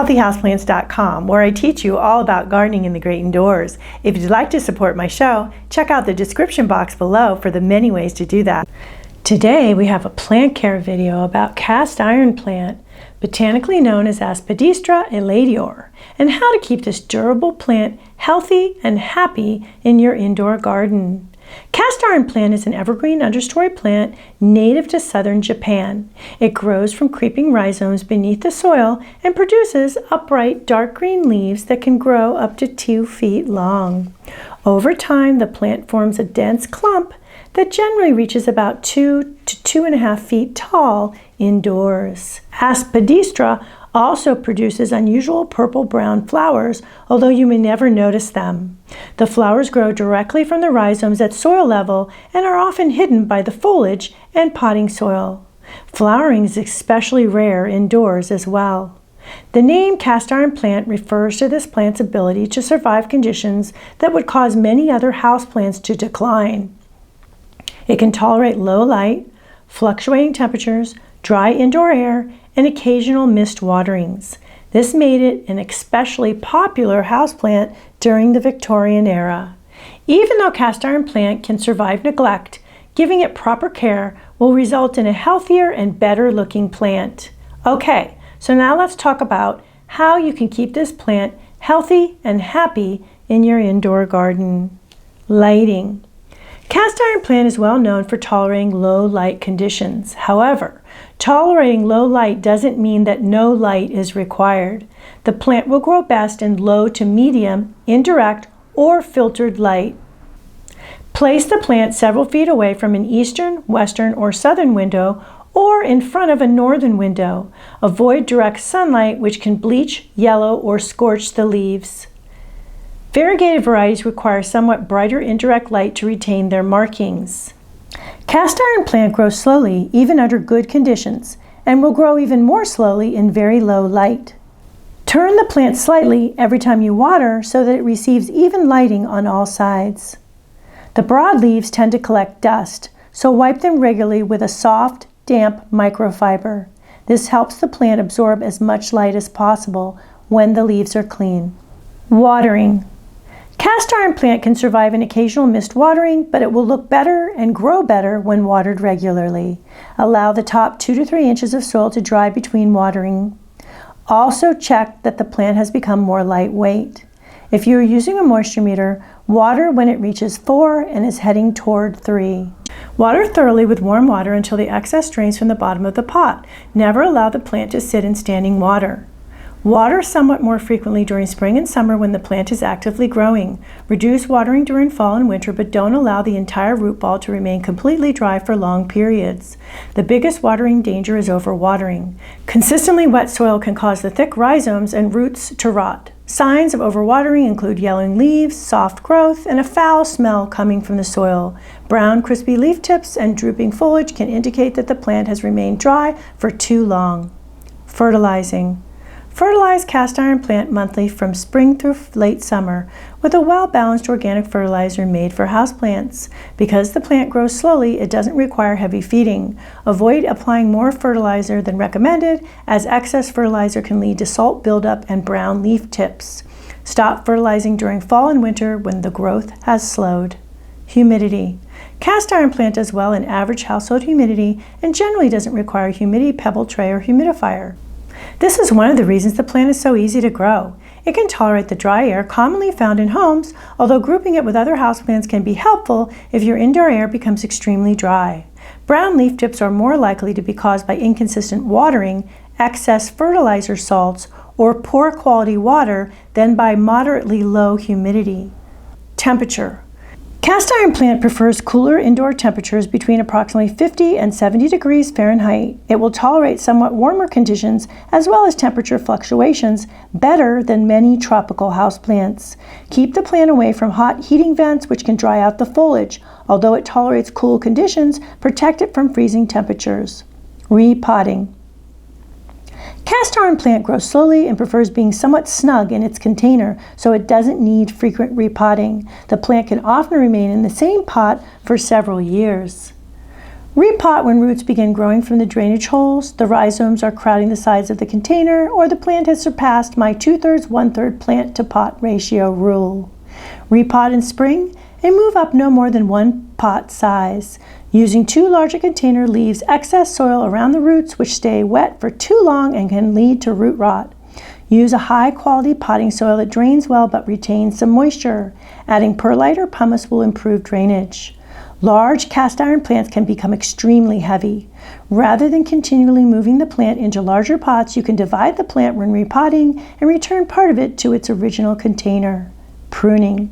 healthyhouseplants.com, where I teach you all about gardening in the great indoors. If you'd like to support my show, check out the description box below for the many ways to do that. Today we have a plant care video about cast iron plant, botanically known as Aspidistra elatior, and how to keep this durable plant healthy and happy in your indoor garden. Cast iron plant is an evergreen understory plant native to southern Japan. It grows from creeping rhizomes beneath the soil and produces upright dark green leaves that can grow up to 2 feet long. Over time, the plant forms a dense clump that generally reaches about 2 to 2.5 feet tall indoors. Aspidistra also produces unusual purple-brown flowers, although you may never notice them. The flowers grow directly from the rhizomes at soil level and are often hidden by the foliage and potting soil. Flowering is especially rare indoors as well. The name cast iron plant refers to this plant's ability to survive conditions that would cause many other houseplants to decline. It can tolerate low light, fluctuating temperatures, dry indoor air, and occasional mist waterings. This made it an especially popular houseplant during the Victorian era. Even though cast iron plant can survive neglect, giving it proper care will result in a healthier and better looking plant. Okay, so now let's talk about how you can keep this plant healthy and happy in your indoor garden. Lighting. Cast iron plant is well known for tolerating low light conditions. However, tolerating low light doesn't mean that no light is required. The plant will grow best in low to medium, indirect, or filtered light. Place the plant several feet away from an eastern, western, or southern window, or in front of a northern window. Avoid direct sunlight, which can bleach, yellow, or scorch the leaves. Variegated varieties require somewhat brighter indirect light to retain their markings. Cast iron plant grows slowly even under good conditions and will grow even more slowly in very low light. Turn the plant slightly every time you water so that it receives even lighting on all sides. The broad leaves tend to collect dust, so wipe them regularly with a soft, damp microfiber. This helps the plant absorb as much light as possible when the leaves are clean. Watering. Cast iron plant can survive an occasional mist watering, but it will look better and grow better when watered regularly. Allow the top 2 to 3 inches of soil to dry between watering. Also check that the plant has become more lightweight. If you are using a moisture meter, water when it reaches 4 and is heading toward 3. Water thoroughly with warm water until the excess drains from the bottom of the pot. Never allow the plant to sit in standing water. Water somewhat more frequently during spring and summer when the plant is actively growing. Reduce watering during fall and winter, but don't allow the entire root ball to remain completely dry for long periods. The biggest watering danger is overwatering. Consistently wet soil can cause the thick rhizomes and roots to rot. Signs of overwatering include yellowing leaves, soft growth, and a foul smell coming from the soil. Brown, crispy leaf tips and drooping foliage can indicate that the plant has remained dry for too long. Fertilizing. Fertilize cast iron plant monthly from spring through late summer with a well-balanced organic fertilizer made for houseplants. Because the plant grows slowly, it doesn't require heavy feeding. Avoid applying more fertilizer than recommended, as excess fertilizer can lead to salt buildup and brown leaf tips. Stop fertilizing during fall and winter when the growth has slowed. Humidity. Cast iron plant does well in average household humidity and generally doesn't require a humidity pebble tray or humidifier. This is one of the reasons the plant is so easy to grow. It can tolerate the dry air commonly found in homes, although grouping it with other houseplants can be helpful if your indoor air becomes extremely dry. Brown leaf tips are more likely to be caused by inconsistent watering, excess fertilizer salts, or poor quality water than by moderately low humidity. Temperature. Cast iron plant prefers cooler indoor temperatures between approximately 50 and 70 degrees Fahrenheit. It will tolerate somewhat warmer conditions as well as temperature fluctuations better than many tropical houseplants. Keep the plant away from hot heating vents, which can dry out the foliage. Although it tolerates cool conditions, protect it from freezing temperatures. Repotting. Cast iron plant grows slowly and prefers being somewhat snug in its container, so it doesn't need frequent repotting. The plant can often remain in the same pot for several years. Repot when roots begin growing from the drainage holes, the rhizomes are crowding the sides of the container, or the plant has surpassed my 2/3, 1/3 plant to pot ratio rule. Repot in spring and move up no more than 1 pot size. Using too large a container leaves excess soil around the roots, which stay wet for too long and can lead to root rot. Use a high-quality potting soil that drains well but retains some moisture. Adding perlite or pumice will improve drainage. Large cast iron plants can become extremely heavy. Rather than continually moving the plant into larger pots, you can divide the plant when repotting and return part of it to its original container. Pruning.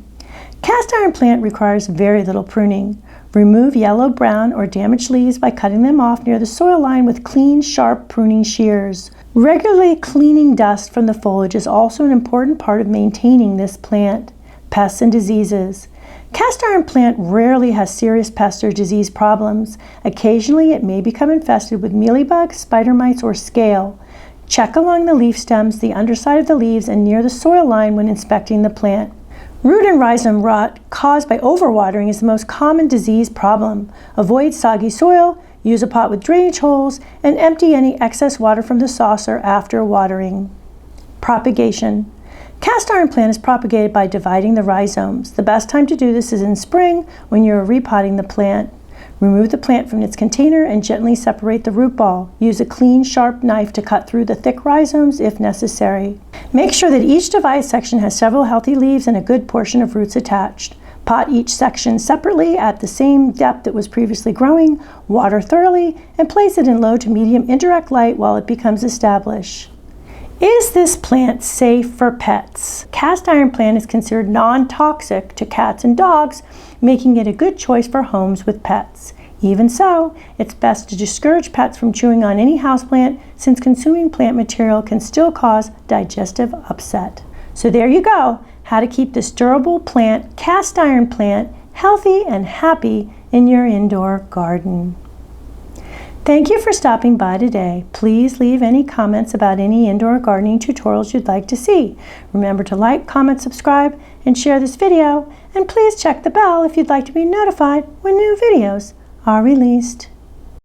Cast iron plant requires very little pruning. Remove yellow, brown, or damaged leaves by cutting them off near the soil line with clean, sharp pruning shears. Regularly cleaning dust from the foliage is also an important part of maintaining this plant. Pests and diseases. Cast iron plant rarely has serious pest or disease problems. Occasionally it may become infested with mealybugs, spider mites, or scale. Check along the leaf stems, the underside of the leaves, and near the soil line when inspecting the plant. Root and rhizome rot caused by overwatering is the most common disease problem. Avoid soggy soil, use a pot with drainage holes, and empty any excess water from the saucer after watering. Propagation. Cast iron plant is propagated by dividing the rhizomes. The best time to do this is in spring when you are repotting the plant. Remove the plant from its container and gently separate the root ball. Use a clean, sharp knife to cut through the thick rhizomes if necessary. Make sure that each divided section has several healthy leaves and a good portion of roots attached. Pot each section separately at the same depth it was previously growing, water thoroughly, and place it in low to medium indirect light while it becomes established. Is this plant safe for pets? Cast iron plant is considered non-toxic to cats and dogs, making it a good choice for homes with pets. Even so, it's best to discourage pets from chewing on any houseplant, since consuming plant material can still cause digestive upset. So there you go, how to keep this durable plant, cast iron plant, healthy and happy in your indoor garden. Thank you for stopping by today. Please leave any comments about any indoor gardening tutorials you'd like to see. Remember to like, comment, subscribe, and share this video. And please check the bell if you'd like to be notified when new videos are released.